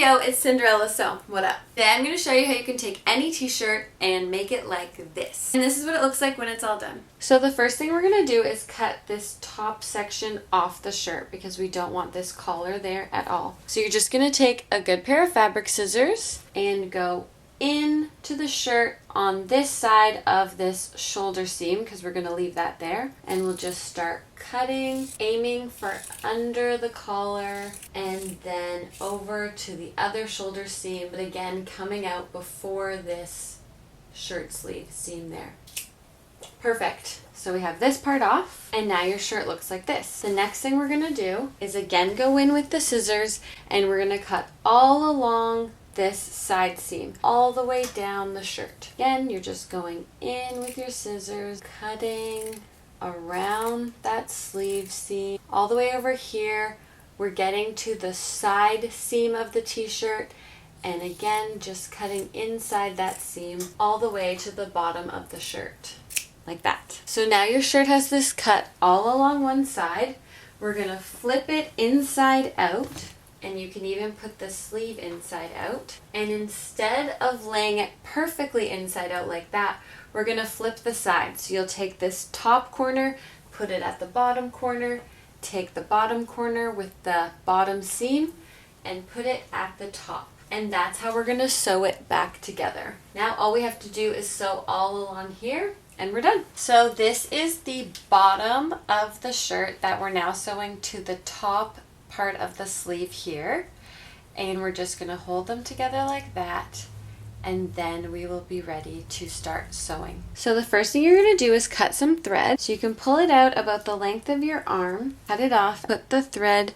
yo, it's Cinderella Sew. What up? Today I'm going to show you how you can take any t-shirt and make it like this. And this is what it looks like when it's all done. So the first thing we're going to do is cut this top section off the shirt because we don't want this collar there at all. So you're just going to take a good pair of fabric scissors and go into the shirt on this side of this shoulder seam because we're going to leave that there, and we'll just start cutting, aiming for under the collar and then over to the other shoulder seam, but again coming out before this shirt sleeve seam there. Perfect. So we have this part off, and now your shirt looks like this. The next thing we're going to do is again go in with the scissors, and we're going to cut all along this side seam all the way down the shirt. Again, you're just going in with your scissors, cutting around that sleeve seam all the way over here. We're getting to the side seam of the t-shirt, and again just cutting inside that seam all the way to the bottom of the shirt like that. So now your shirt has this cut all along one side. We're gonna flip it inside out, and you can even put the sleeve inside out. And instead of laying it perfectly inside out like that, we're going to flip the side. So you'll take this top corner, put it at the bottom corner, take the bottom corner with the bottom seam, and put it at the top. And that's how we're going to sew it back together. Now all we have to do is sew all along here, and we're done. So this is the bottom of the shirt that we're now sewing to the top part of the sleeve here, and we're just going to hold them together like that, and then we will be ready to start sewing. So the first thing you're going to do is cut some thread. So you can pull it out about the length of your arm, cut it off, put the thread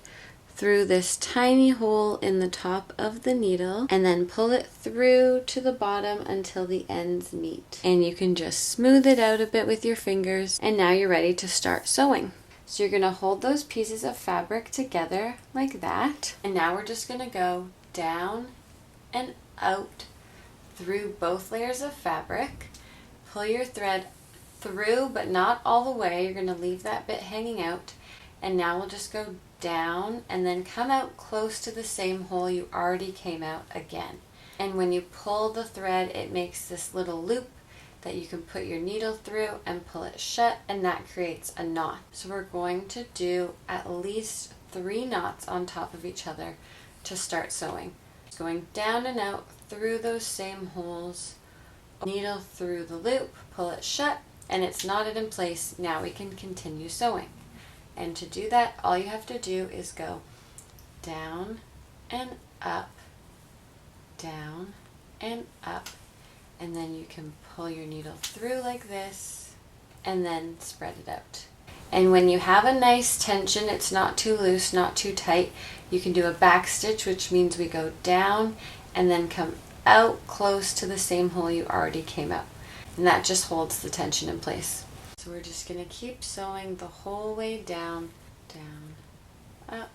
through this tiny hole in the top of the needle, and then pull it through to the bottom until the ends meet. And you can just smooth it out a bit with your fingers, and now you're ready to start sewing. So you're going to hold those pieces of fabric together like that. And now we're just going to go down and out through both layers of fabric. Pull your thread through, but not all the way. You're going to leave that bit hanging out. And now we'll just go down and then come out close to the same hole you already came out again. And when you pull the thread, it makes this little loop that you can put your needle through and pull it shut, and that creates a knot. So we're going to do at least 3 knots on top of each other to start sewing. Going down and out through those same holes, needle through the loop, pull it shut, and it's knotted in place. Now we can continue sewing. And to do that, all you have to do is go down and up, down and up, and then you can pull your needle through like this and then spread it out. And when you have a nice tension, it's not too loose, not too tight, you can do a back stitch, which means we go down and then come out close to the same hole you already came out. And that just holds the tension in place. So we're just going to keep sewing the whole way down, down, up,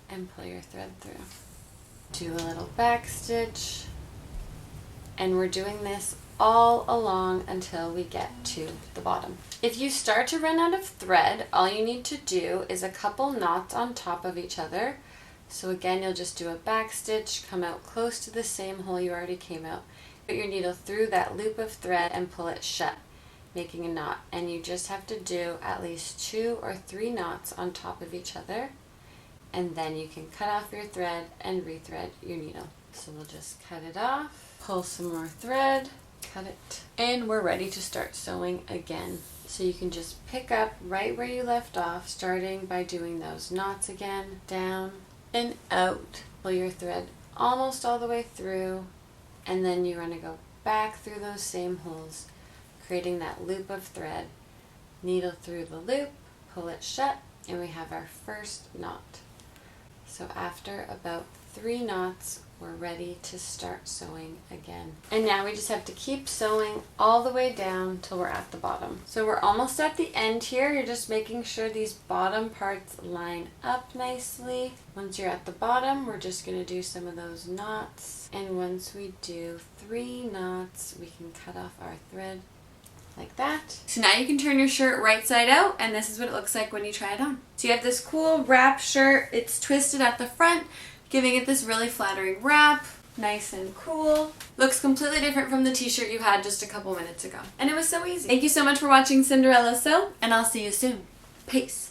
and pull your thread through. Do a little back stitch. And we're doing this all along until we get to the bottom. If you start to run out of thread, all you need to do is a couple knots on top of each other. So again, you'll just do a back stitch, come out close to the same hole you already came out, put your needle through that loop of thread and pull it shut, making a knot. And you just have to do at least 2 or 3 knots on top of each other, and then you can cut off your thread and rethread your needle. So we'll just cut it off. Pull some more thread, cut it, and we're ready to start sewing again. So you can just pick up right where you left off, starting by doing those knots again, down and out. Pull your thread almost all the way through, and then you're going to go back through those same holes, creating that loop of thread, needle through the loop, pull it shut, and we have our first knot. So after about 3 knots, we're ready to start sewing again. And now we just have to keep sewing all the way down till we're at the bottom. So we're almost at the end here. You're just making sure these bottom parts line up nicely. Once you're at the bottom, we're just going to do some of those knots. And once we do 3 knots, we can cut off our thread like that. So now you can turn your shirt right side out, and this is what it looks like when you try it on. So you have this cool wrap shirt. It's twisted at the front. giving it this really flattering wrap. Nice and cool. Looks completely different from the t-shirt you had just a couple minutes ago. And it was so easy. Thank you so much for watching Cinderella Sew, and I'll see you soon. Peace.